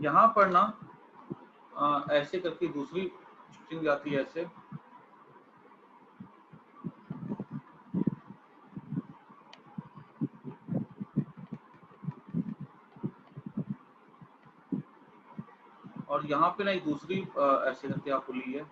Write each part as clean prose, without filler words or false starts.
यहाँ पर ना ऐसे करके दूसरी स्ट्रिंग जाती है ऐसे, और यहाँ पे ना एक दूसरी ऐसे करके आपको ली है।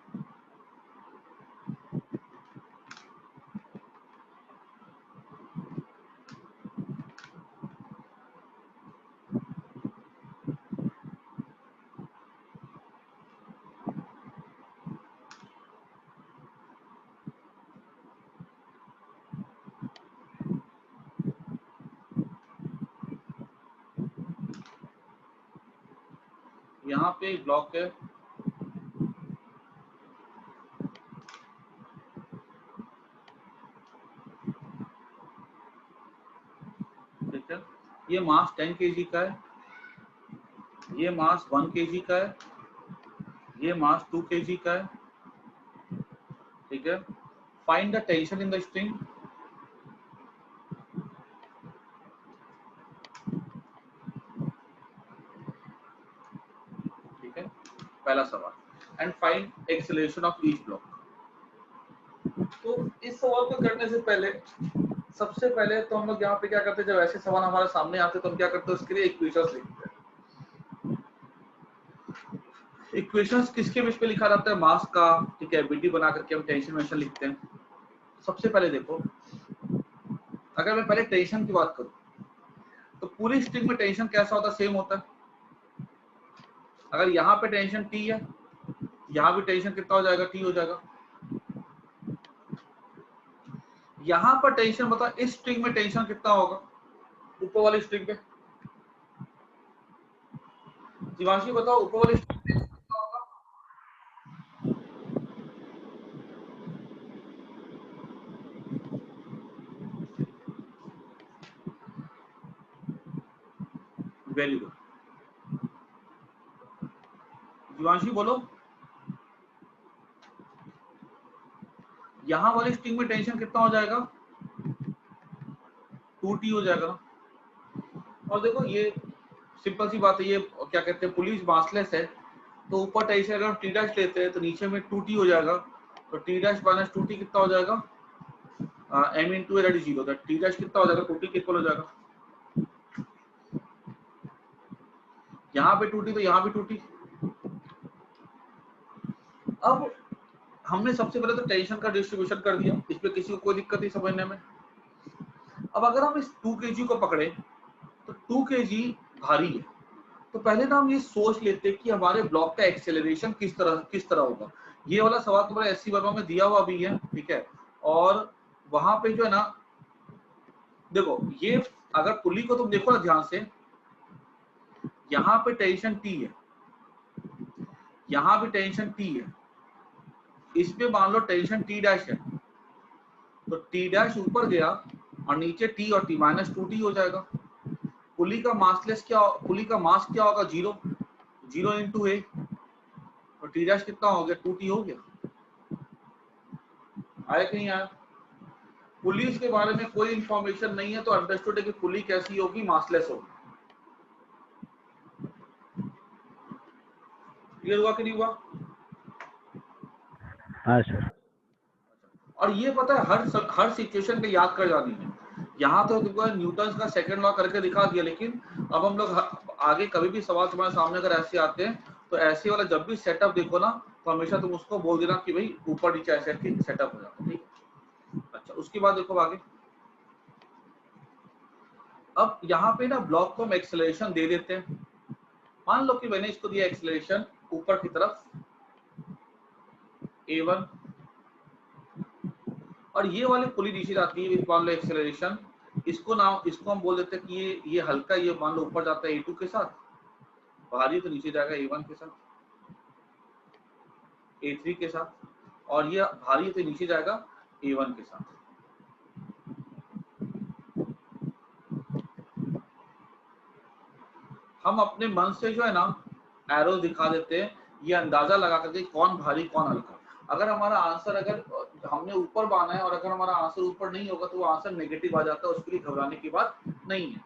यहाँ पे एक ब्लॉक है, ठीक है, ये मास 10 kg का है, ये मास 1 kg का है, ये मास 2 kg का है, ठीक है। Find the tension in the string. ठीक है, पहला सवाल। And find acceleration of each block. तो इस सवाल को करने से पहले सबसे पहले तो हम लोग यहाँ पे क्या करते हैं, जब ऐसे सवाल हमारे सामने आते हैं तो हम क्या करते हैं, उसके लिए इक्वेशंस लिखते हैं। इक्वेशंस किसके बेस पे लिखा जाता है, मास का, ठीक है, बीडी बना करके हम टेंशन वेंशन लिखते हैं। सबसे पहले देखो, अगर मैं पहले टेंशन की बात करूं तो पूरी स्ट्रिंग में टेंशन कैसा होता है, सेम होता है। अगर यहाँ पे टेंशन टी है, यहाँ भी टेंशन कितना हो जाएगा, टी हो जाएगा। यहाँ पर टेंशन बताओ, इस स्ट्रिंग में टेंशन कितना होगा, ऊपर वाली स्ट्रिंग पे। दिवांशी बताओ, ऊपर वाली स्ट्रिंग पे कितना होगा। वेरी गुड, दिवांशी बोलो। यहाँ वाली स्ट्रिंग में टेंशन कितना हो जाएगा, 2t हो जाएगा। और देखो ये सिंपल सी बात है, ये क्या कहते हैं, पुलिस मासलेस है, तो ऊपर टेंशन अगर हम टी डैश लेते हैं तो नीचे में 2t हो जाएगा, तो टी डैश माइनस 2t कितना हो जाएगा, m into A that is 0, T dash कितना हो जाएगा, 2t इक्वल हो जाएगा। यहाँ पे 2t तो यहाँ भी 2t। अब हमने सबसे पहले तो टेंशन का डिस्ट्रीब्यूशन कर दिया, इसमें किसी को कोई दिक्कत नहीं समझने में। अब अगर हम इस 2 kg को पकड़े तो 2 kg भारी है, तो पहले ना हम ये सोच लेते हैं कि हमारे ब्लॉक का एक्सेलरेशन किस तरह होगा। ये वाला सवाल तुम्हारे एससी वर्मा में दिया हुआ भी है, ठीक है। और वहां पे जो है ना, देखो ये अगर पुली को तुम देखो ना ध्यान से, यहाँ पे टेंशन टी है, यहाँ भी टेंशन टी है, इसमें मान लो टेंशन टी डैश है, तो टी डैश ऊपर गया और नीचे टी और टी माइनस 2t हो जाएगा। पुली का मास क्या होगा, 0 0 इंटू ए, और टी डैश कितना हो गया, 2t हो गया। आया कि नहीं आया। पुलिस के बारे में कोई इंफॉर्मेशन नहीं है तो अंडरस्टूड है कि पुली कैसी होगी, मासलेस होगी। क्लियर हुआ कि नहीं हुआ। हाँ सर। और ये पता है हर सिचुएशन पे याद कर जानी है। यहाँ तो तुमको न्यूटन का सेकंड लॉ करके दिखा दिया, लेकिन अब हम लोग आगे कभी भी सवाल तुम्हारे सामने अगर ऐसे आते हैं तो ऐसे वाला जब भी सेटअप देखो ना, तो हमेशा तुम उसको बोल देना कि भाई ऊपर नीचे ऐसे सेटअप हो जाता है, ठीक। अच्छा, उसके बाद देखो आगे। अब यहाँ पे ना ब्लॉक को हम एक्सेलरेशन दे देते हैं। मान लो कि मैंने इसको दिया एक्सेलरेशन ऊपर की तरफ a1, और ये वाली पुली नीचे जाती है, मान लो एक्सेलरेशन, इसको हम बोल देते हैं कि ये हल्का, ये मान लो ऊपर जाता है a2 के साथ, भारी तो नीचे जाएगा a1 के साथ, a3 के साथ, और ये भारी तो नीचे जाएगा a1 के साथ। हम अपने मन से जो है ना एरो दिखा देते हैं, ये अंदाजा लगा करके कौन भारी कौन हल्का। अगर हमारा आंसर, अगर हमने ऊपर बांधा है और अगर हमारा आंसर ऊपर नहीं होगा तो वो आंसर नेगेटिव आ जाता है, उसके लिए घबराने की बात नहीं है।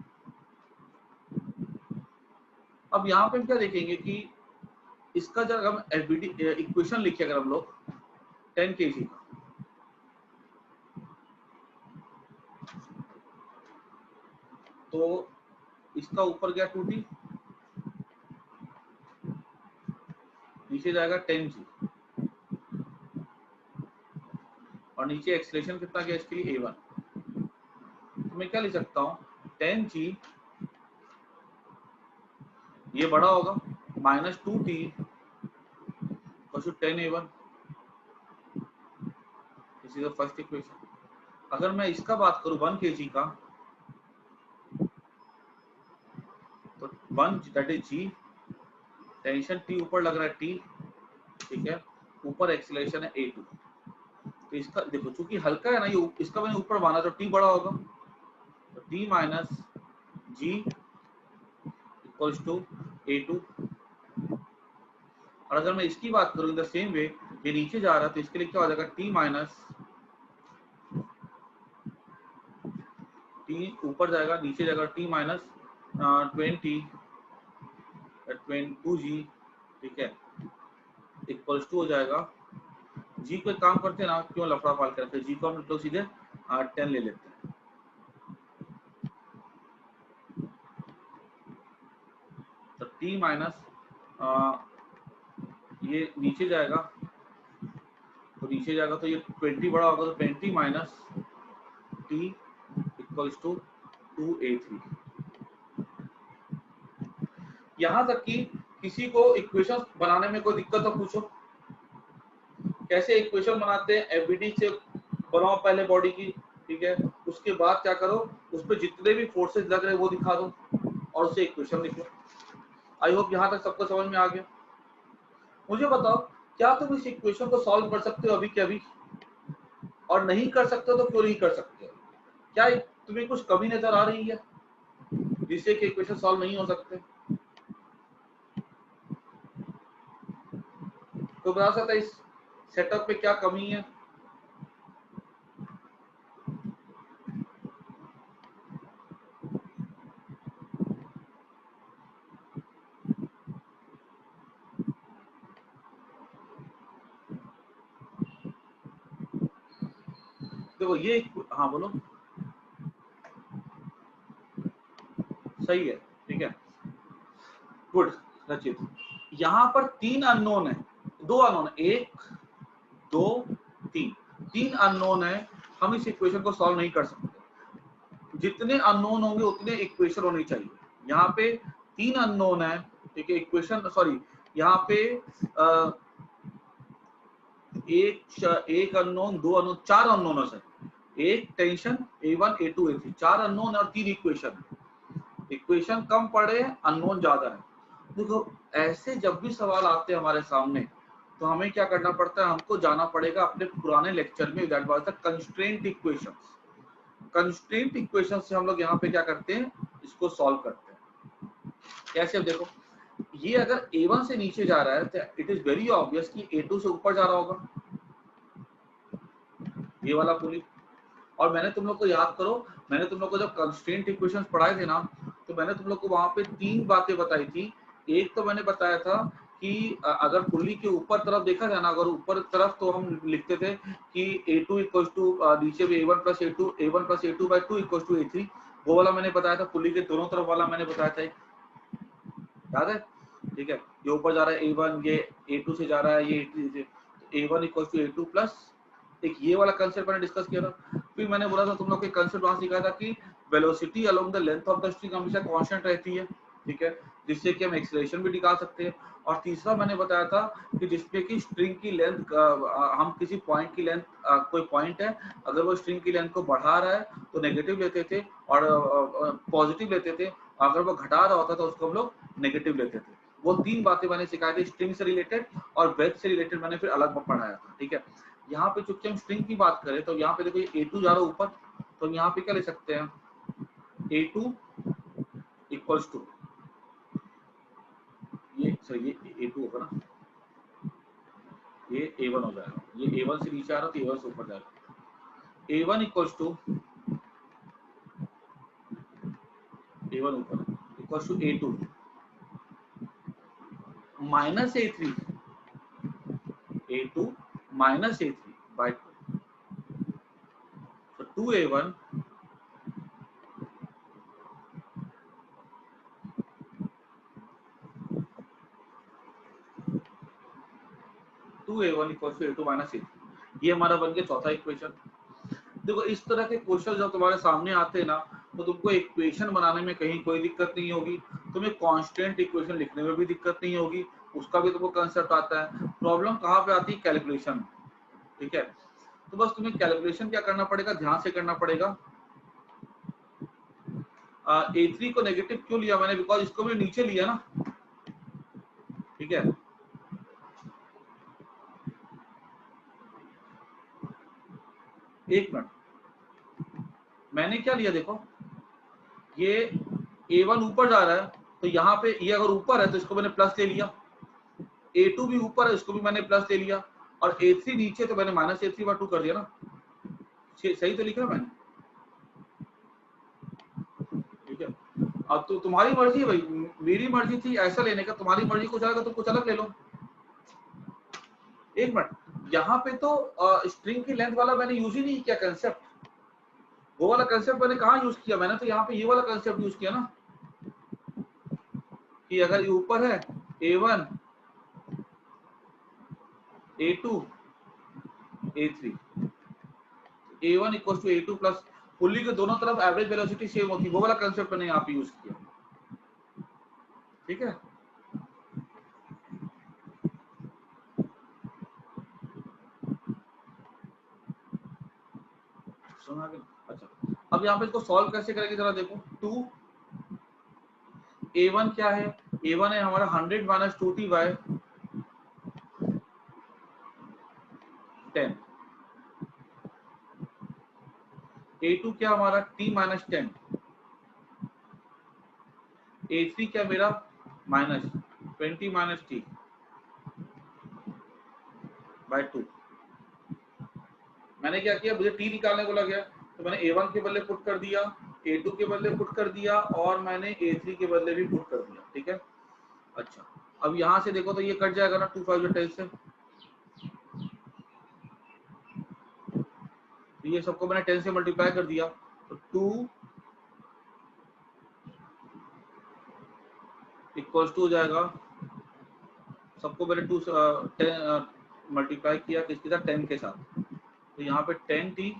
अब यहाँ पे हम क्या देखेंगे कि इसका जब हम एफबीडी इक्वेशन लिखे अगर हम लोग 10 kg का, तो इसका ऊपर गया 2t, नीचे जाएगा 10g, और नीचे एक्सेलरेशन कितना गया इसके लिए a1। तो मैं क्या लिख सकता हूँ 10g, ये बड़ा होगा, minus 2t 10a1। This is the first equation. अगर मैं इसका बात करूं 1 kg का, तो 1 that is g, tension t ऊपर लग रहा है t, ठीक है, ऊपर एक्सीलरेशन है a2। तो इसका देखो चूंकि हल्का है ना ये, इसका मैंने ऊपर माना तो t बड़ा होगा, तो t minus g equals to a2। और अगर मैं इसकी बात करूं इन द सेम वे, ये नीचे जा रहा है तो इसके लिए क्या हो जाएगा t माइनस t, ऊपर जाएगा नीचे जाएगा t माइनस 22g, ठीक है, इक्वल्स टू हो जाएगा g को। एक काम करते हैं ना, क्यों लफड़ा पाल करते हैं, g को हम लोग सीधे 10 ले लेते हैं, तो t माइनस ये नीचे जाएगा, तो नीचे जाएगा तो ये 20 बड़ा होगा, तो 20 minus t equals to 2a3। यहां तक कि किसी को इक्वेशन बनाने में कोई दिक्कत तो पूछो, कैसे इक्वेशन बनाते हैं, एफबीडी से बनाओ पहले बॉडी की, ठीक है, उसके बाद क्या करो, उस पर जितने भी फोर्सेस लग रहे हैं वो दिखा दो और उसे इक्वेशन लिख लो। आई होप यहां तक सबको समझ में आ गया। मुझे बताओ, क्या तुम इस इक्वेशन को सॉल्व कर सकते हो अभी के अभी, और नहीं कर सकते हो तो क्यों नहीं कर सकते? क्या तुम्हें कुछ कमी नजर आ रही है जिससे कि इक्वेशन सॉल्व नहीं हो सकते? तो बता सकता है इस सेटअप पे क्या कमी है? देखो ये, हाँ बोलो, सही है, ठीक है, गुड रचित। यहाँ पर 3 अननोन है, 2 अननोन, 1 2 3, 3 अननोन है, हम इस इक्वेशन को सॉल्व नहीं कर सकते। जितने अननोन होंगे उतने इक्वेशन होनी चाहिए। यहाँ पे 3 अननोन है, ठीक है, इक्वेशन सॉरी, यहाँ पे एक अननोन, 2 अननोन, 4 अननोन है, एक tension a1 a2 a3, 4 unknown और 3 इक्वेशन। इक्वेशन कम पड़े, अननोन ज्यादा है। देखो ऐसे जब भी सवाल आते हैं हमारे सामने, तो हमें क्या करना पड़ता है, हमको जाना पड़ेगा अपने पुराने लेक्चर में, that was the constraint equations. Constraint equation से हम लोग यहाँ पे क्या करते हैं, इसको सॉल्व करते हैं। कैसे? देखो ये अगर a1 से नीचे जा रहा है तो इट इज वेरी ऑब्वियस कि a2 से ऊपर जा रहा होगा, ये वाला पुली। और मैंने तुम लोग को याद करो, मैंने तुम लोग को जब कंस्ट्रेंट इक्वेशंस पढ़ाए थे ना, तो मैंने तुम लोग को वहां पे 3 बातें बताई थी। एक तो मैंने बताया था कि अगर पुल्ली के ऊपर तरफ देखा जाए ना, अगर ऊपर तरफ तो हम लिखते थे कि a2 इक्वल्स टू नीचे भी a1 plus a2, a1 plus a2 by 2 equals to a3, वो वाला मैंने बताया था। पुल्ली के दोनों तरफ वाला मैंने बताया था, याद है? ठीक है, ये ऊपर जा रहा है a1, ये a2 से जा रहा है, ये a3 से, a1 equals to a2 plus, एक ये वाला कंसेप्ट मैंने डिस्कस किया था। फिर मैंने बोला था तुम लोग के कंसेप्ट वहां सिखाया था कि velocity along the length of the string हमेशा कांस्टेंट रहती है, ठीक है, जिससे कि हम एक्सीलरेशन भी निकाल सकते हैं। और तीसरा मैंने बताया था कि जिसपे कि स्ट्रिंग की लेंथ, हम किसी पॉइंट की लेंथ, कोई पॉइंट है, अगर वो स्ट्रिंग की लेंथ को बढ़ा रहा है तो नेगेटिव लेते थे और पॉजिटिव लेते थे, अगर वो घटा रहा होता तो उसको हम लोग नेगेटिव लेते थे। वो 3 बातें मैंने सिखाई थी, स्ट्रिंग से रिलेटेड और वेग से रिलेटेड मैंने फिर अलग पढ़ाया था, ठीक है। यहाँ पे चूंकि हम स्ट्रिंग की बात करें तो यहाँ पे देखो ये a2 जा रहा है ऊपर, तो यहाँ पे क्या ले सकते हैं, a2 इक्वल्स टू ये, सॉरी ये a2 होगा ना, ये a1 हो जाएगा, ये a1 से नीचे आ रहा है तो a1 से ऊपर जाएगा, a1 इक्वल्स टू a1 ऊपर equals to a2, minus A3 A2 minus A3 by 2, so 2A1 2A1 equals to A2 minus A3। ये हमारा बन गया चौथा इक्वेशन। देखो इस तरह के क्वेश्चन जब तुम्हारे सामने आते हैं ना, तो तुमको इक्वेशन बनाने में कहीं कोई दिक्कत नहीं होगी, तुम्हें कांस्टेंट इक्वेशन लिखने में भी दिक्कत नहीं होगी, उसका भी तुमको कंसेप्ट आता है। प्रॉब्लम कहाँ पे आती है? कैलकुलेशन। ठीक है, तो बस तुम्हें कैलकुलेशन क्या करना पड़ेगा, ध्यान से करना पड़ेगा। A3 को नेगेटिव क्यों लिया मैंने? बिकॉज इसको भी नीचे लिया ना। ठीक है, एक मिनट, मैंने क्या लिया देखो, ये A1 ऊपर जा रहा है, तो यहाँ पे ये अगर ऊपर है तो इसको मैंने प्लस ले लिया, A2 भी ऊपर है, इसको भी मैंने प्लस ले लिया, और A3 नीचे तो मैंने माइनस A3/2 कर दिया ना। सही तो लिखा मैंने? ठीक है, अब तो तुम्हारी मर्जी है भाई, मेरी मर्जी थी ऐसा लेने का, तुम्हारी मर्जी कुछ अलग है तो कुछ अलग ले लो। एक मिनट, यहाँ पे तो स्ट्रिंग की लेंथ वाला मैंने यूज ही नहीं किया कंसेप्ट। वो वाला कंसेप्ट मैंने कहाँ यूज किया? मैंने तो यहाँ पे ये वाला कंसेप्ट यूज किया ना, कि अगर ये ऊपर है A1 A2 A3, A1 equal to A2 plus pulley के दोनों तरफ एवरेज वेलोसिटी सेम होती है, वो वाला कंसेप्ट मैंने यहाँ पे यूज किया। ठीक है, सुना कि? अच्छा, अब यहाँ पे इसको सॉल्व कैसे करेंगे जरा देखो। 2 A1 क्या है? A1 है हमारा 100 माइनस 2t बाय 10। A2 क्या हमारा? t minus 10। A3 क्या मेरा? Minus 20 minus t by 2। मैंने क्या किया, मुझे t निकालने को लग गया, तो मैंने A1 के बदले पुट कर दिया, A2 के बदले पुट कर दिया, और मैंने A3 के बदले भी पुट कर दिया। ठीक है, अच्छा अब यहाँ से देखो तो ये कट जाएगा ना 2 5 10 से, तो ये सबको मैंने 10 से मल्टीप्लाई कर दिया, तो 2 इक्वल्स टू हो जाएगा, सबको मैंने 2 10 मल्टीप्लाई किया किसके साथ? 10 के साथ, तो यहाँ पे 10t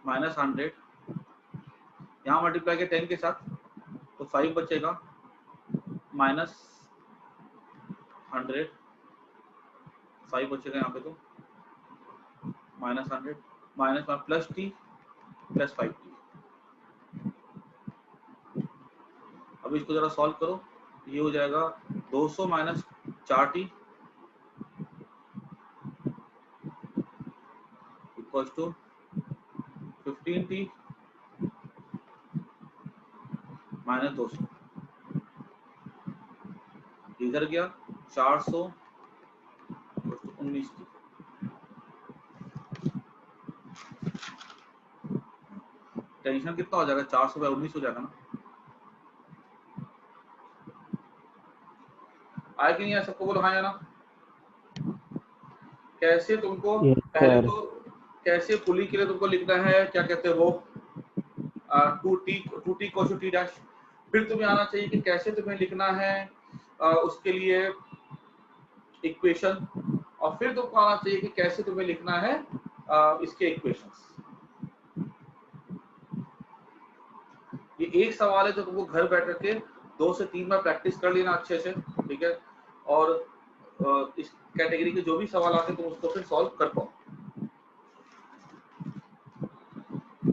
माइनस 100, यहाँ मल्टीप्लाई किया 10 के साथ, तो 5 बचेगा, माइनस 100, 5 बचेगा यहाँ पे, तो minus 100 minus plus t plus 5t। अब इसको जरा सॉल्व करो, ये हो जाएगा 200 minus 4t equals to 15t minus 200, इधर गया 400 19t। टेंशन कितना हो जाएगा? 400 बाय 19 हो जाएगा ना। आए कि नहीं आया? सबको बोलो हाँ या ना। कैसे तुमको पहले तो कैसे पुली के लिए तुमको लिखना है, क्या कहते हैं वो, 2t cos t डैश। फिर तुम्हें आना चाहिए कि कैसे तुम्हें लिखना है उसके लिए इक्वेशन, और फिर तुमको आना चाहिए कि कैसे तुम्हें लिखना है इसके इक्वेशंस। ये एक सवाल है जो तुमको घर बैठ करके 2 से 3 बार प्रैक्टिस कर लेना अच्छे से। ठीक है, और इस कैटेगरी के जो भी सवाल आते हैं तुम उसको फिर सॉल्व कर पाओ।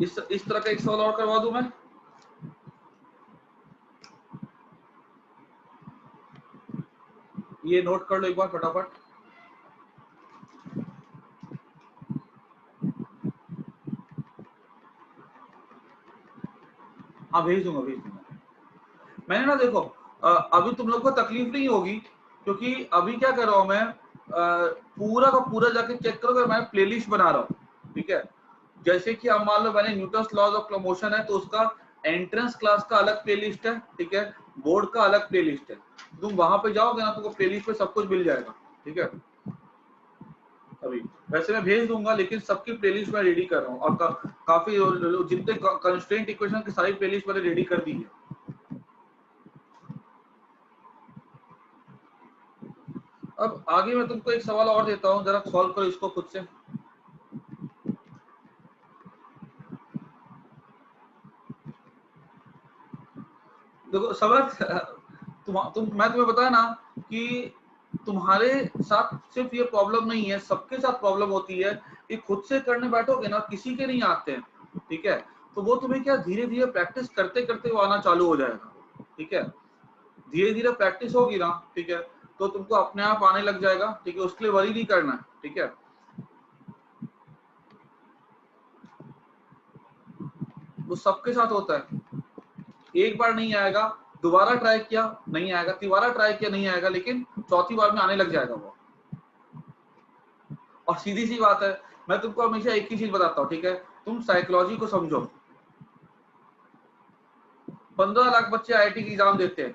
इस तरह का एक सवाल और करवा दूं मैं। ये नोट कर लो एक बार फटाफट। हाँ भेज दूंगा मैंने ना। देखो अभी तुम लोग को तकलीफ नहीं होगी, क्योंकि अभी क्या कर रहा हूं मैं, पूरा का पूरा जाके चेक करो, मैं प्लेलिस्ट बना रहा हूँ। ठीक है, जैसे कि अब मान लो मैंने न्यूटन्स लॉज ऑफ मोशन है, तो उसका एंट्रेंस क्लास का अलग प्लेलिस्ट है। ठीक है, बोर्ड का अलग प्लेलिस्ट है, तुम वहां पे जाओगे ना, तुमको प्लेलिस्ट पे सब कुछ मिल जाएगा, ठीक है। अभी वैसे मैं भेज दूंगा, लेकिन सबकी प्लेलिस्ट मैं रेडी कर रहा हूँ, और काफी जितने कंस्ट्रेंट इक्वेशन की सारी प्लेलिस्ट मैंने रेडी कर दी है। अब आगे मैं तुमको एक सवाल और देता हूँ, जरा सॉल्व करो इसको खुद से। देखो सबक मैं तुम्हें बताया ना कि तुम्हारे साथ सिर्फ ये प्रॉब्लम नहीं है, सबके साथ प्रॉब्लम होती है कि खुद से करने बैठोगे ना, किसी के नहीं आते हैं, ठीक है। तो वो तुम्हें क्या धीरे धीरे प्रैक्टिस करते करते वो आना चालू हो जाएगा, ठीक है। धीरे धीरे प्रैक्टिस होगी ना, ठीक है, तो तुमको अपने आप आने लग जाएगा, ठीक है। उसके लिए वरी नहीं करना है, ठीक है। वो सबके साथ होता है, एक बार नहीं आएगा, दोबारा ट्राई किया नहीं आएगा, तीसरा ट्राई किया नहीं आएगा, लेकिन चौथी बार में आने लग जाएगा वो। और सीधी सी बात है, मैं तुमको हमेशा एक ही चीज बताता हूँ, ठीक है। तुम साइकोलॉजी को समझो। 15 लाख बच्चे आईआईटी की एग्जाम देते हैं,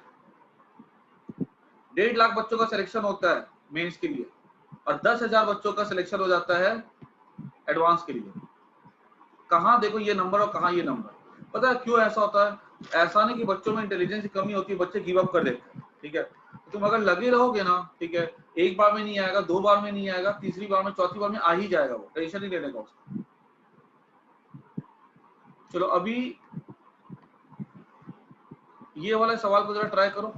1.5 लाख बच्चों का सिलेक्शन होता है मेंस के लिए, और 10,000 बच्चों का सिलेक्शन हो जाता है एडवांस के लिए। कहाँ देखो ये नंबर और कहाँ ये नंबर। पता है क्यों ऐसा होता है? ऐसा नहीं कि बच्चों में इंटेलिजेंस की कमी होती है, बच्चे गिव अप कर देते हैं, ठीक है। तुम अगर लगे रहोगे ना, ठीक है, एक बार में नहीं आएगा, 2 बार में नहीं आएगा, तीसरी बार में चौथी बार में आ ही जाएगा, वो टेंशन नहीं लेने का उसका। चलो अभी ये वाला सवाल को जरा ट्राई करो।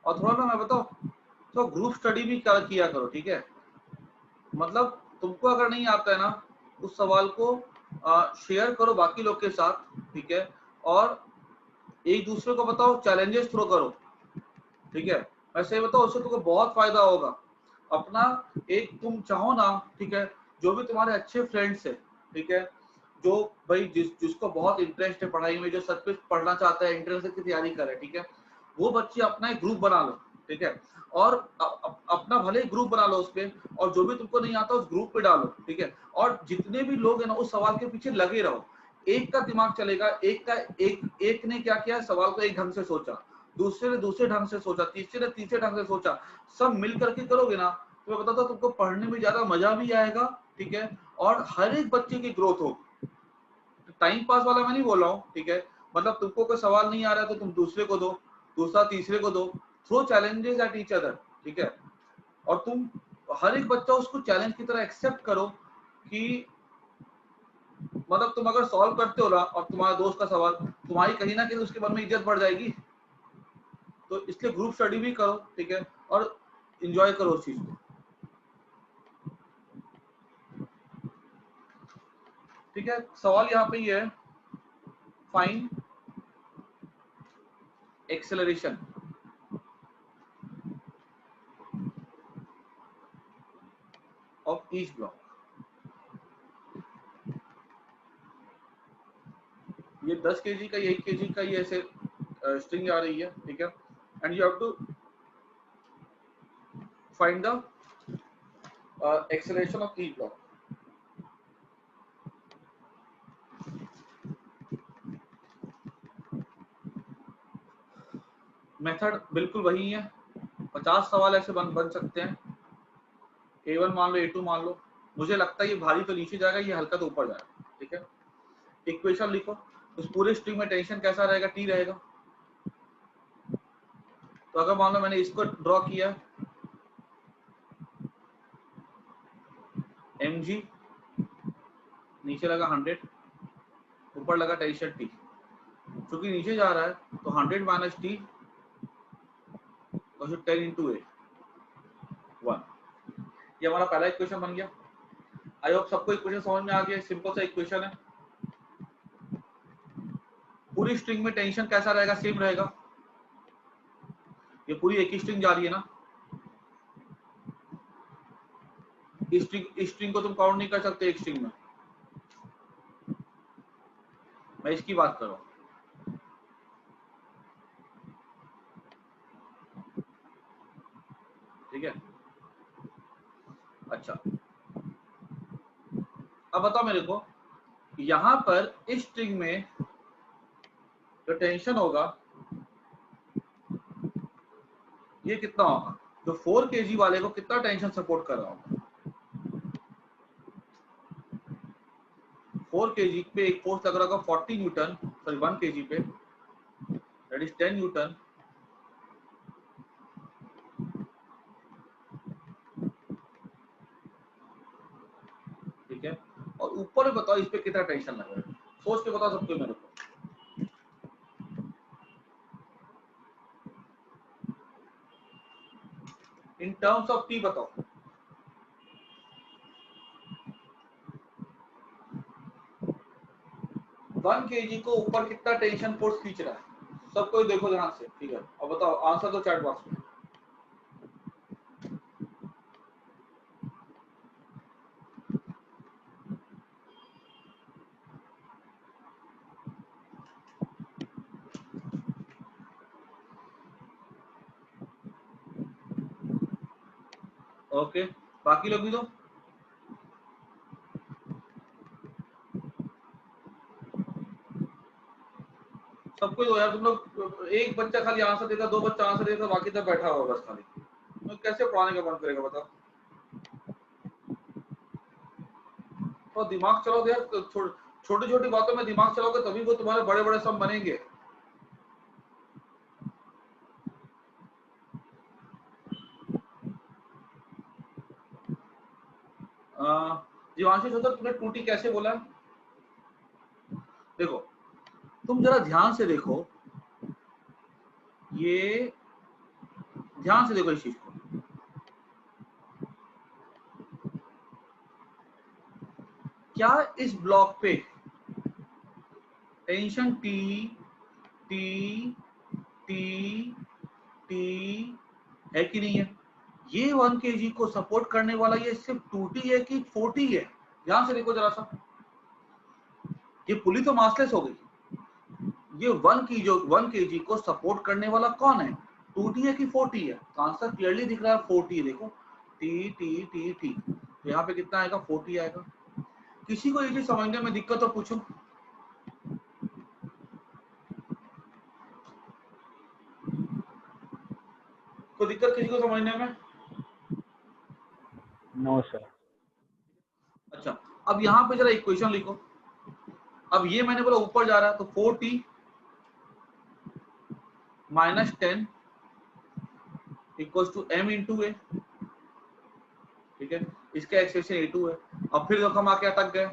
और थोड़ा ना मैं बताओ, तो ग्रुप स्टडी भी किया करो, ठीक है। मतलब तुमको अगर नहीं आता है ना, उस सवाल को शेयर करो बाकी लोग के साथ, ठीक है। और एक दूसरे को बताओ, चैलेंजेस थ्रो करो, ठीक है। मैं सही बताऊं, उससे तुमको बहुत फायदा होगा। अपना एक तुम चाहो ना, ठीक है, जो भी तुम्हारे अच्छे फ्रेंड्स है, ठीक है, जो भाई जिसको बहुत इंटरेस्ट है पढ़ाई में, जो सच में पढ़ना चाहता है, इंट्रेंस की तैयारी करे, ठीक है, वो बच्चे अपना एक ग्रुप बना लो, ठीक है। और अपना भले ही ग्रुप बना लो उसपे, और जो भी तुमको नहीं आता उस ग्रुप पे डालो, ठीक है। और जितने भी लोग है ना, उस सवाल के पीछे लगे रहो। एक का दिमाग चलेगा, एक ने क्या किया, सवाल को एक ढंग से सोचा, दूसरे ने दूसरे ढंग से सोचा, तीसरे ने तीसरे ढंग से सोचा, सब मिल करके करोगे ना, तो मैं बताता हूं तुमको पढ़ने में ज्यादा मजा भी आएगा, ठीक है। और हर एक बच्चे की ग्रोथ होगी। टाइम पास वाला मैं नहीं बोल रहा हूँ, ठीक है। मतलब तुमको कोई सवाल नहीं आ रहा है तो तुम दूसरे को दो, दूसरा तीसरे को दो, throw challenges at each other, ठीक है। और तुम हर एक बच्चा उसको चैलेंज की तरह एक्सेप्ट करो कि मतलब तुम अगर सॉल्व करते हो ना, और तुम्हारा दोस्त का सवाल, तुम्हारी कहीं ना कहीं उसके मन में इज्जत बढ़ जाएगी। तो इसलिए ग्रुप स्टडी भी करो, ठीक है, और एंजॉय करो उस चीज को, ठीक है। सवाल यहाँ पे ये है, find acceleration of each block. ये 10 kg का, ये 1 kg का, ये ऐसे स्ट्रिंग आ रही है, ठीक है। And you have to find the acceleration of each block. Method बिल्कुल वही है, 50 सवाल ऐसे बन सकते हैं। A1 मान लो, A2 मान लो, मुझे लगता है ये भारी तो नीचे जाएगा, ये हल्का तो ऊपर जाएगा। ठीक है, इक्वेशन लिखो, उस पूरे स्ट्रिंग में टेंशन कैसा रहेगा, T रहेगा। तो अगर मान लो मैंने इसको ड्रॉ किया, mg, नीचे लगा 100, ऊपर लगा टेंशन T, क्योंकि नीचे जा रहा है तो 100 माइनस T तो 10 इंटू A 1। ये हमारा पहला इक्वेशन बन गया। आई होप सबको इक्वेशन समझ में आ गया। सिंपल सा इक्वेशन है। पूरी स्ट्रिंग में टेंशन कैसा रहेगा, सेम रहेगा। ये पूरी एक ही स्ट्रिंग जा रही है ना, इस स्ट्रिंग को तुम काउंट नहीं कर सकते एक स्ट्रिंग में, मैं इसकी बात कर रहा हूं। ठीक है, अच्छा अब बताओ मेरे को, यहां पर इस स्ट्रिंग में जो टेंशन होगा ये कितना होगा, जो 4 kg वाले को कितना टेंशन सपोर्ट कर रहा होगा। 4 kg पे एक फोर्स लग रहा होगा 40 न्यूटन, सॉरी 1 kg पे दैट इज 10 न्यूटन। ठीक है, और ऊपर में बताओ इस पे कितना टेंशन लग रहा है, सोच के बताओ सबको मेरे को। इन टर्म्स ऑफ टी बताओ। वन केजी को ऊपर कितना टेंशन फोर्स खींच रहा है, सब कोई देखो ध्यान से। ठीक है, अब बताओ आंसर दो चैट बॉक्स में। ओके, बाकी लोग भी दो। सबको दो यार, तुम लोग एक बच्चा खाली आंसर देगा, दो बच्चा आंसर देगा, बाकी तो बैठा होगा बस खाली, तो कैसे पढ़ाने का मन करेगा बताओ। तो दिमाग चलाओ यार, छोटी छोटी बातों में दिमाग चलाओगे तभी वो तुम्हारे बड़े बड़े सब बनेंगे। जीवांशु सोचो तुमने टूटी कैसे बोला। देखो तुम जरा ध्यान से देखो, ये ध्यान से देखो इस चीज को। क्या इस ब्लॉक पे tension T T T T है कि नहीं है। ये 1 kg को सपोर्ट करने वाला ये सिर्फ 2T है कि 4T है, ध्यान से देखो जरा सा। ये पुली तो मासलेस हो गई। ये 1 kg को सपोर्ट करने वाला कौन है, 2T है कि 4T है। तो आंसर क्लियरली दिख रहा है 4T। देखो टी टी टी टी, तो यहाँ पे कितना आएगा, 4T आएगा। किसी को ये चीज समझने में दिक्कत हो पूछो। तो दिक्कत किसी को समझने में? No sir. अच्छा अब यहाँ पे जरा इक्वेशन लिखो। अब ये मैंने बोला ऊपर जा रहा है तो 4T minus 10 equals to m into a. ठीक है, इसका एक्सप्रेशन A2 है। अब फिर हम आके अटक गए,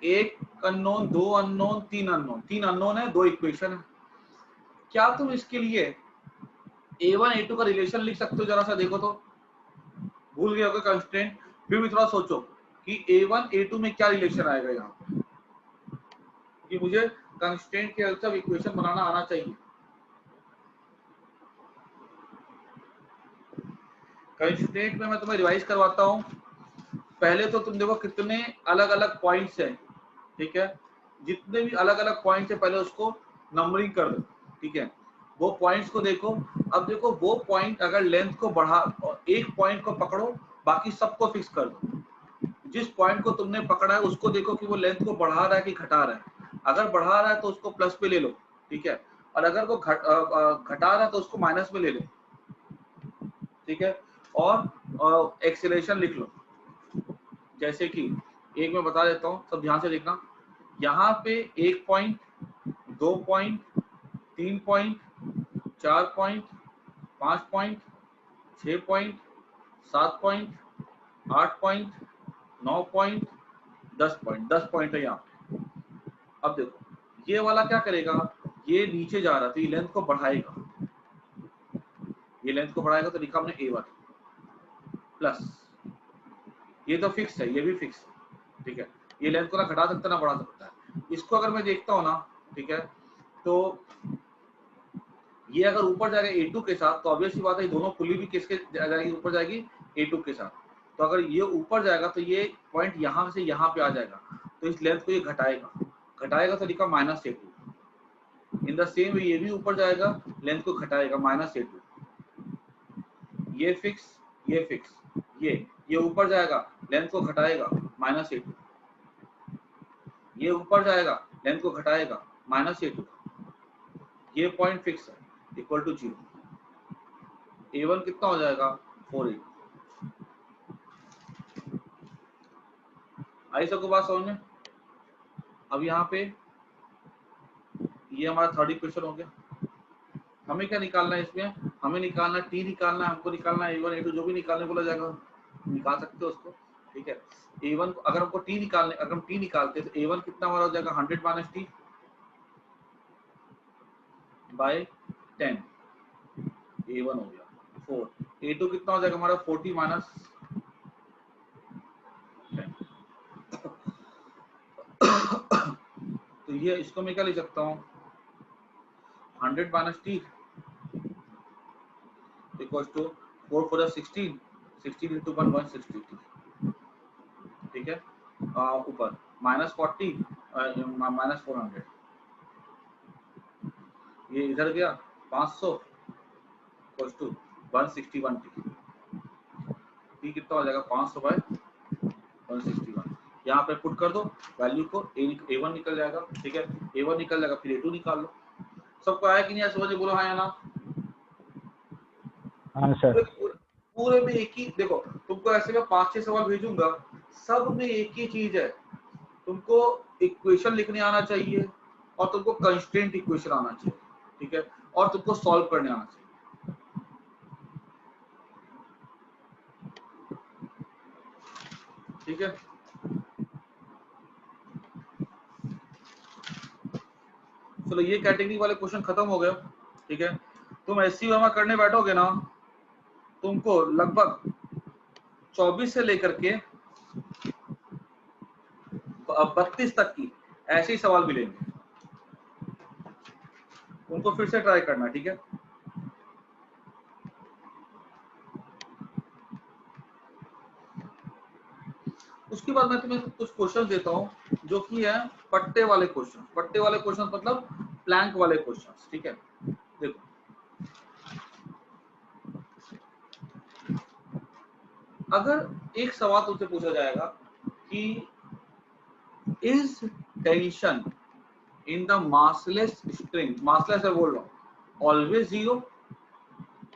एक अननोन, दो अननोन, तीन अननोन। तीन अननोन है, दो इक्वेशन है। क्या तुम इसके लिए A1 A2 का रिलेशन लिख सकते हो, जरा सा देखो तो। भूल गए होगे कंस्ट्रेंट, फिर भी थोड़ा सोचो कि A1 A2 में क्या रिलेशन आएगा यहाँ पे, कि मुझे कंस्ट्रेंट के हेल्प से इक्वेशन बनाना आना चाहिए। कंस्ट्रेंट में मैं तुम्हें रिवाइज करवाता हूँ। पहले तो तुम देखो कितने अलग अलग पॉइंट्स हैं। ठीक है, जितने भी अलग अलग पॉइंट्स है पहले उसको नंबरिंग कर दो। ठीक है, वो पॉइंट्स को देखो। अब देखो वो पॉइंट अगर लेंथ को बढ़ा, और एक पॉइंट को पकड़ो, बाकी सबको फिक्स कर दो। जिस पॉइंट को तुमने पकड़ा है उसको देखो कि वो लेंथ को बढ़ा रहा है कि घटा रहा है। अगर बढ़ा रहा है तो उसको प्लस पे ले लो। ठीक है, और अगर वो घटा रहा है तो उसको माइनस में ले ले, ठीक है। और एक्सेलरेशन लिख लो, जैसे कि एक मैं बता देता हूँ, सब ध्यान से देखना। यहाँ पे 1 point, 2 point, 3 point, 4 point, 5 point, 6 point, 7 point, 8 point, 9 point, 10 point, 10 point है यहाँ पे। अब देखो ये वाला क्या करेगा, ये नीचे जा रहा तो ये लेंथ को बढ़ाएगा, ये लेंथ को बढ़ाएगा तो लिखा हमने A1 प्लस, ये तो फिक्स है, ये भी फिक्स है, ठीक है। ये लेंथ को ना घटा सकता ना बढ़ा सकता है। इसको अगर मैं देखता हूँ ना, ठीक है, तो ये अगर ऊपर जाएगा A2 के साथ तो ऑब्वियस सी बात है, ये दोनों पुली भी किसके जाएगी, ऊपर जाएगी A2 के साथ। तो अगर ये ऊपर जाएगा तो ये पॉइंट यहाँ से यहाँ पे आ जाएगा, तो इस लेंथ को ये घटाएगा, घटाएगा तो लिखा -A2। In the same way ये भी ऊपर जाएगा, लेंथ को घटाएगा -A2। ये फिक्स, ये फिक्स, ये ऊपर जाएगा, लेंथ को घटाएगा -A2। ये ऊपर जाएगा, लेंथ को घटाएगा -A2। ये पॉइंट फिक्स है, इक्वल टू 0। A1 कितना हो जाएगा, 4A। आई सबको बात समझ में? अब यहाँ पे ये हमारा थर्ड इक्वेशन हो गया। हमें क्या निकालना है इसमें, हमें निकालना T निकालना है, हमको निकालना है A1 A2 जो भी निकालने बोला जाएगा निकाल सकते हो उसको, ठीक है। A1 अगर हमको T निकालने, अगर हम T निकालते तो A1 कितना हमारा हो जाएगा 100 माइनस T बाय 10, A1 हो गया 4। A2 कितना हो जाएगा हमारा 40 माइनस 10। तो ये इसको मैं क्या लिख सकता हूँ, 100 minus T equals to 4 4 16, 16 into 1 160 T, ठीक है। ऊपर -40 -400, ये इधर गया 500 इक्वल्स टू 161 T। T कितना हो जाएगा 500 बाय 161। यहाँ पे पुट कर दो वैल्यू को, A1 निकल जाएगा, ठीक है। A1 निकल जाएगा, फिर A2 निकाल लो। सबको आया कि नहीं आया, समझे, बोलो हाँ या ना? हाँ सर। पूरे में एक ही, देखो तुमको ऐसे में 5-6 सवाल भेजूंगा, सब में एक ही चीज है, तुमको इक्वेशन लिखने आना चाहिए और तुमको कंस्ट्रेंट इक्वेशन आना चाहिए, ठीक है, और तुमको सॉल्व करने आना चाहिए, ठीक है। चलो ये कैटेगरी वाले क्वेश्चन खत्म हो गए, ठीक है। तुम एससीओ में करने बैठोगे ना, तुमको लगभग 24 से लेकर के 32 तक की ऐसे ही सवाल मिलेंगे, उनको फिर से ट्राई करना, ठीक है। उसके बाद मैं तुम्हें कुछ क्वेश्चन देता हूं जो कि है पट्टे वाले क्वेश्चन। पट्टे वाले क्वेश्चन मतलब प्लैंक वाले क्वेश्चन, ठीक है। देखो अगर एक सवाल तुमसे पूछा जाएगा कि is tension in the massless string, massless है बोल रहा हूं, ऑलवेज 0,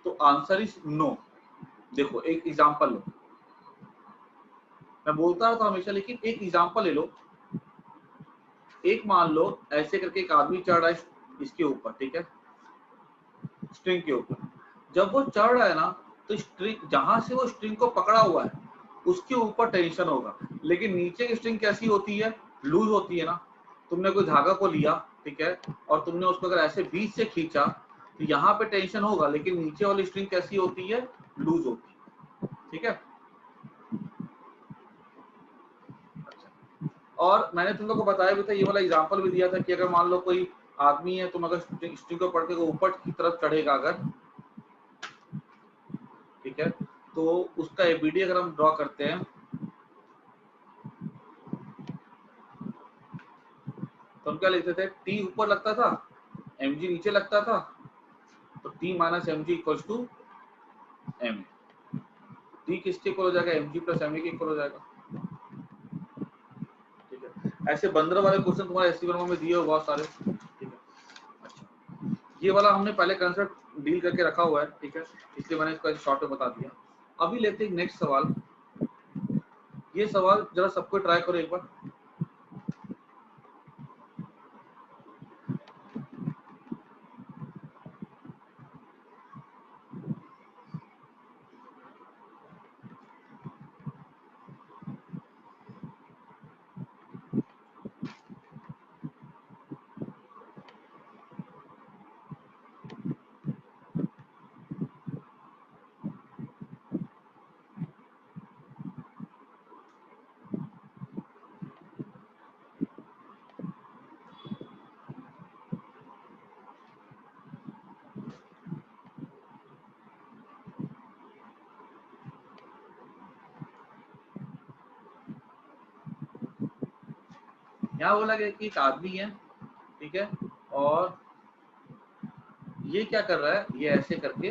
तो आंसर इज नो। देखो एक एग्जांपल लो, मैं बोलता रहता हूं हमेशा, लेकिन एक एग्जांपल ले लो। एक मान लो ऐसे करके एक आदमी चढ़ रहा है इसके ऊपर, ठीक है, स्ट्रिंग के ऊपर। जब वो चढ़ रहा है ना, तो स्ट्रिंग जहां से वो स्ट्रिंग को पकड़ा हुआ है उसके ऊपर टेंशन होगा, लेकिन नीचे की स्ट्रिंग कैसी होती है, लूज होती है ना। तुमने कोई धागा को लिया, ठीक है, और तुमने उसको अगर ऐसे बीच से खींचा तो यहाँ पे टेंशन होगा, लेकिन नीचे वाली स्ट्रिंग कैसी होती है, लूज होती है, ठीक है। और मैंने तुम लोग को बताया भी था, ये वाला एग्जांपल भी दिया था कि अगर मान लो कोई आदमी है, तुम अगर स्ट्रिंग को पकड़ के ऊपर की तरफ चढ़ेगा अगर, ठीक है, तो उसका एबीडी अगर हम ड्रॉ करते हैं तो हम क्या लिखते थे, टी ऊपर लगता था, mg नीचे लगता था, तो t minus M G equals to M. T किसके इक्वल हो जाएगा, mg प्लस ma के इक्वल हो जाएगा, ठीक है। ऐसे 15 वाले क्वेश्चन तुम्हारे एससी वर्मा में दिए हो बहुत सारे, ठीक है। अच्छा ये वाला हमने पहले कंसेप्ट डील करके रखा हुआ है, ठीक है, इसलिए मैंने इसको शॉर्ट में बता दिया। अभी लेते हैं नेक्स्ट सवाल। ये सवाल जरा सबको ट्राई करो एक बार। यहाँ बोला गया कि एक आदमी है, ठीक है, और ये क्या कर रहा है, ये ऐसे करके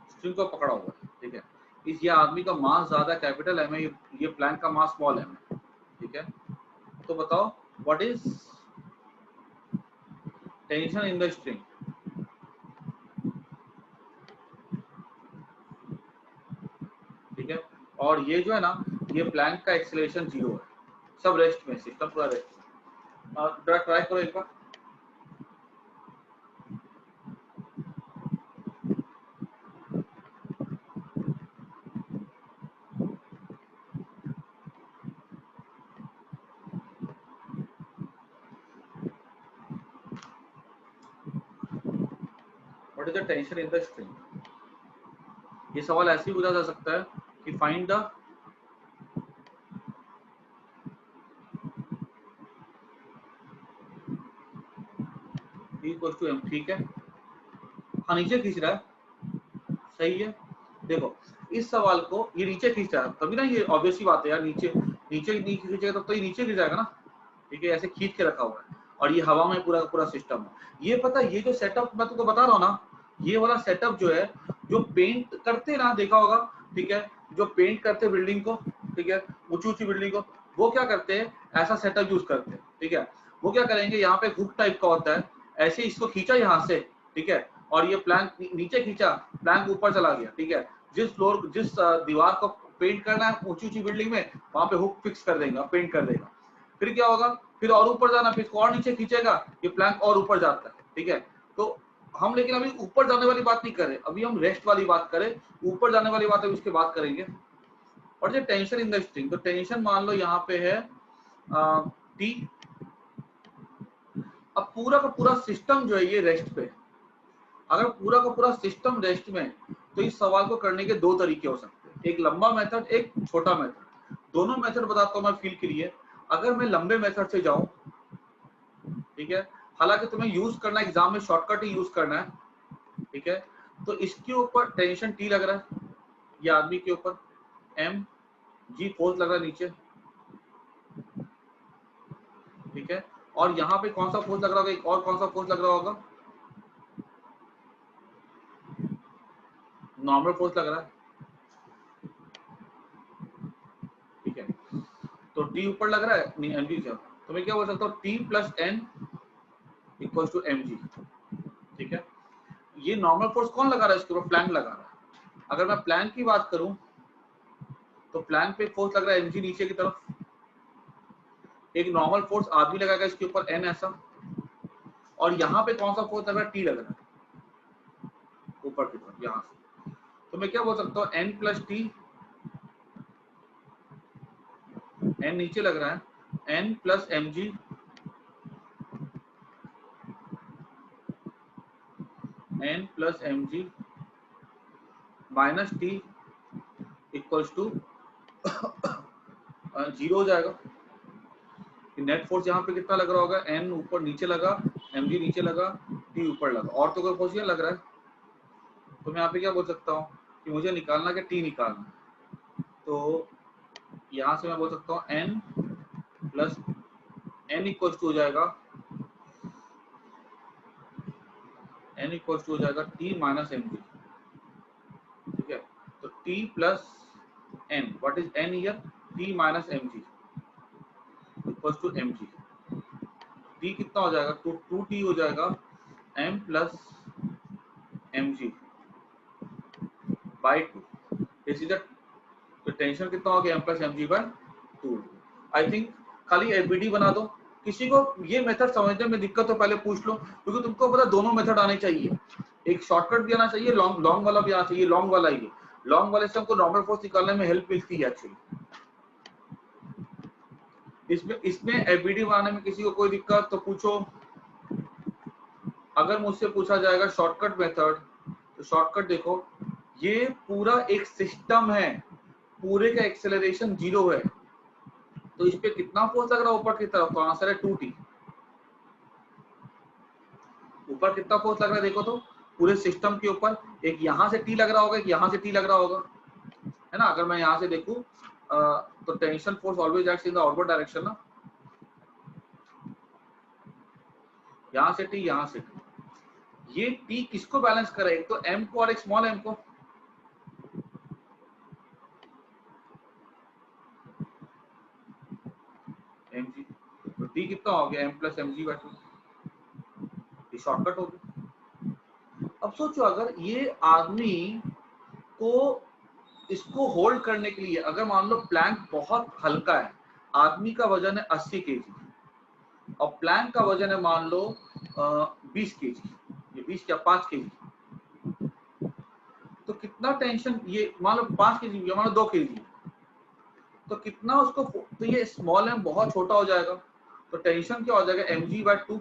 स्ट्रिंग को पकड़ा हुआ है, ठीक है। इस ये आदमी का मास ज्यादा कैपिटल एम है, ये प्लैंक का मास स्मॉल एम है, ठीक है। तो बताओ what is tension in the string, ठीक है। और ये जो है ना, ये प्लैंक का एक्सेलरेशन 0 है, सब रेस्ट में, सिस्टम पूरा रेस्ट में। और जरा ट्राई करो एक बार। What is the tension in the string, ये सवाल ऐसे ही पूछा जा सकता है कि find the equal to m, ठीक है। हाँ नीचे खींच रहा है, सही है। देखो इस सवाल को ये नीचे खींच रहा है, तभी ना, ये ऑब्वियस सी बात है यार, नीचे नीचे नहीं खींचेगा तब तो ये नीचे गिर जाएगा ना, ठीक है। ऐसे खींच के रखा हुआ है और ये हवा में पूरा पूरा सिस्टम है। ये पता है, ये जो सेटअप मैं तुमको बता रहा हूँ ना, ये वाला सेटअप जो है, जो पेंट करते ना, देखा होगा, ठीक है, जो पेंट करते बिल्डिंग को, ठीक है, ऊंची ऊंची बिल्डिंग को, वो क्या करते हैं, ऐसा सेटअप यूज करते हैं, ठीक है। वो क्या करेंगे, यहाँ पे हुक टाइप का होता है, ऐसे इसको खींचा यहाँ से, ठीक है, और ये प्लैंक नीचे खींचा, प्लैंक ऊपर चला गया, ठीक है। जिस फ्लोर, जिस दीवार को पेंट करना है ऊंची ऊंची बिल्डिंग में, वहां पे हुक फिक्स कर देगा, पेंट कर देगा। फिर क्या होगा, फिर और ऊपर जाना, फिर और नीचे खींचेगा, ये प्लैंक और ऊपर जाता है, ठीक है। तो हम लेकिन अभी ऊपर जाने वाली बात नहीं कर रहे, अभी हम रेस्ट वाली बात करें, ऊपर जाने वाली बात अभी उसके बाद करेंगे। और जो टेंशन इन द स्ट्रिंग, तो टेंशन मान लो यहाँ पे है टी। अब पूरा का पूरा सिस्टम जो है ये रेस्ट पे, अगर पूरा का पूरा सिस्टम रेस्ट में, तो इस सवाल को करने के दो तरीके हो सकते हैं, एक लंबा मेथड, एक छोटा मेथड। दोनों मेथड बताता हूँ मैं फील के लिए। अगर मैं लंबे मेथड से जाऊं, ठीक है, हालांकि तुम्हें यूज करना एग्जाम में शॉर्टकट ही यूज करना है, ठीक है। तो इसके ऊपर टेंशन टी लग रहा है, ये आदमी के ऊपर एम जी फोर्स लग रहा है नीचे, ठीक है। और यहाँ पे कौन सा फोर्स लग रहा होगा, एक और कौन सा फोर्स लग रहा होगा, नॉर्मल फोर्स लग रहा है, ठीक है। तो टी ऊपर लग रहा है, नहीं एम जी, तो मैं क्या बोल सकता हूँ, T plus N equal to M G, ठीक है। ये नॉर्मल फोर्स कौन लगा रहा है, इसके ऊपर प्लैंक लगा रहा है। अगर मैं प्लैंक की बात करूं, तो प्लैंक पे फोर्स लग रहा है एमजी नीचे की तरफ, एक नॉर्मल फोर्स आदमी लगाएगा इसके ऊपर एन ऐसा, और यहाँ पे कौन सा फोर्स लग रहा है, टी लग रहा है ऊपर की तरफ यहाँ से। तो मैं क्या बोल सकता हूँ, एन प्लस टी, एन नीचे लग रहा है, N plus M G N plus M G minus T equals to 0 हो जाएगा। नेट फोर्स यहाँ पे कितना लग रहा होगा, एन ऊपर नीचे लगा, एम जी नीचे लगा, टी ऊपर लगा, और तो कोई फोर्स नहीं लग रहा है। तो मैं यहाँ पे क्या बोल सकता हूँ कि मुझे निकालना क्या, टी निकालना। तो यहाँ से मैं बोल सकता हूँ N plus N equal to हो जाएगा, एन इक्वल टू हो जाएगा टी माइनस एम जी, ठीक है। तो T plus N, what is N here, T minus M G, equals to mg। t कितना हो जाएगा, तो 2t हो जाएगा m प्लस mg बाई 2। इसी तो टेंशन कितना हो गया, m plus mg by 2। I think खाली एफबीडी बना दो। किसी को ये मेथड समझने में दिक्कत हो पहले पूछ लो, क्योंकि तुमको पता दोनों मेथड आने चाहिए, एक शॉर्टकट भी आना चाहिए, लॉन्ग वाला भी आना चाहिए। लॉन्ग वाला ही, लॉन्ग वाले से हमको नॉर्मल फोर्स निकालने में हेल्प मिलती है एक्चुअली। इसमें एफबीडी बनाने में किसी को कोई दिक्कत तो पूछो। अगर मुझसे पूछा जाएगा शॉर्टकट मेथड, तो शॉर्टकट देखो, ये पूरा एक सिस्टम है, पूरे का एक्सेलरेशन 0 है, तो इस पे कितना फोर्स लग रहा है ऊपर की तरफ, तो आंसर है 2t। ऊपर कितना फोर्स लग रहा है देखो तो, पूरे सिस्टम के ऊपर एक यहाँ से टी लग रहा होगा, एक यहाँ से टी लग रहा होगा, है ना। अगर मैं यहाँ से देखूं तो tension force always acts in the outward direction ना, यहाँ से टी, यहाँ से टी। ये टी किसको बैलेंस करे, एक तो m को और एक स्मॉल m को। mg, तो टी कितना हो गया, m प्लस mg बाई 2। ये शॉर्टकट हो गया। अब सोचो अगर ये आदमी को, इसको होल्ड करने के लिए, अगर मान लो प्लैंक बहुत हल्का है, आदमी का वजन है 80 केजी और प्लैंक का वजन है मान लो 20 केजी, ये 20 क्या 5 केजी, तो कितना टेंशन, ये मान लो 5 केजी, मान लो 2 केजी, तो कितना उसको, तो ये स्मॉल m बहुत छोटा हो जाएगा, तो टेंशन क्या हो जाएगा, mg बाई 2।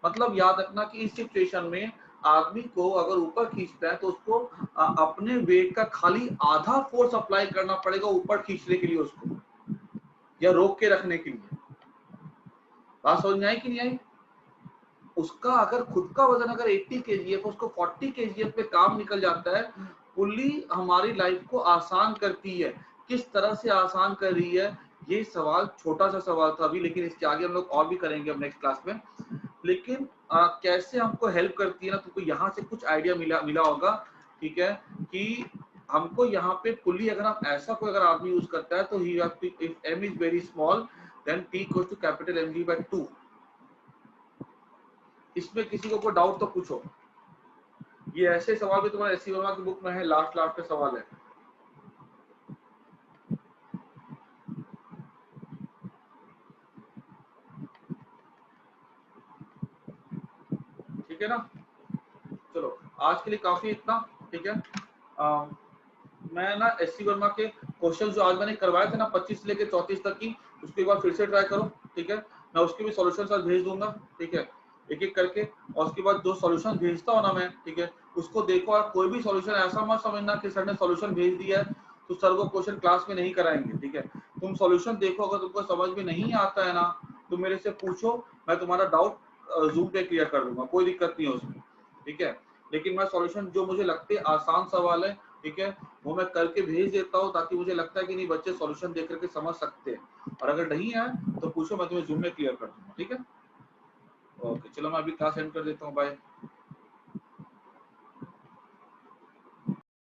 मतलब याद रखना कि इस सिचुएशन में आदमी को अगर ऊपर खींचता है तो उसको अपने वेट का खाली आधा फोर्स अप्लाई करना पड़ेगा ऊपर खींचने के लिए उसको, या रोक के रखने के लिए। बात समझ में आई कि नहीं आई? उसका अगर खुद का वजन अगर 80 केजी है तो उसको 40 केजी पे काम निकल जाता है। पुल्ली हमारी लाइफ को आसान करती है, किस तरह से आसान कर रही है, ये सवाल छोटा सा सवाल था अभी, लेकिन इसके आगे हम लोग और भी करेंगे अब नेक्स्ट क्लास में। लेकिन कैसे हमको हेल्प करती है ना, तुमको यहाँ से कुछ आइडिया मिला होगा, ठीक है, कि हमको यहाँ पे पुल्ली अगर हम ऐसा कोई अगर आदमी यूज करता है तो ही have to, if m is very small then t equals to capital mg by 2। इसमें किसी को कोई डाउट तो पूछो। ये ऐसे सवाल भी तुम्हारे एससी वर्मा की बुक में है, लास्ट का सवाल है। ठीक है ना, चलो आज के लिए काफी इतना, ठीक है। मैं ना एससी वर्मा के क्वेश्चन जो आज मैंने करवाए थे ना 25 से लेकर 34 तक की, उसके बाद फिर से ट्राई करो, ठीक है। मैं उसके भी सॉल्यूशन आज भेज दूंगा, ठीक है, एक एक करके। और उसके बाद जो सॉल्यूशन भेजता हूँ ना मैं, ठीक है, उसको देखो। और कोई भी सॉल्यूशन ऐसा मत समझना कि सर ने सॉल्यूशन भेज दिया है तो सर वो क्वेश्चन क्लास में नहीं कराएंगे, ठीक है। तुम सॉल्यूशन देखो, अगर तुमको समझ में नहीं आता है ना तो मेरे से पूछो, मैं तुम्हारा डाउट जूम पे क्लियर कर दूंगा, कोई दिक्कत नहीं है उसमें, ठीक है। लेकिन मैं सॉल्यूशन जो मुझे लगते हैं आसान सवाल है, ठीक है, वो मैं करके भेज देता हूँ, ताकि मुझे लगता है कि नहीं बच्चे सॉल्यूशन देख करके समझ सकते हैं। और अगर नहीं है तो पूछो, मैं तुम्हें जूम में क्लियर कर दूंगा, ठीक है। ओके चलो मैं अभी क्लास एंड कर देता हूँ, बाय।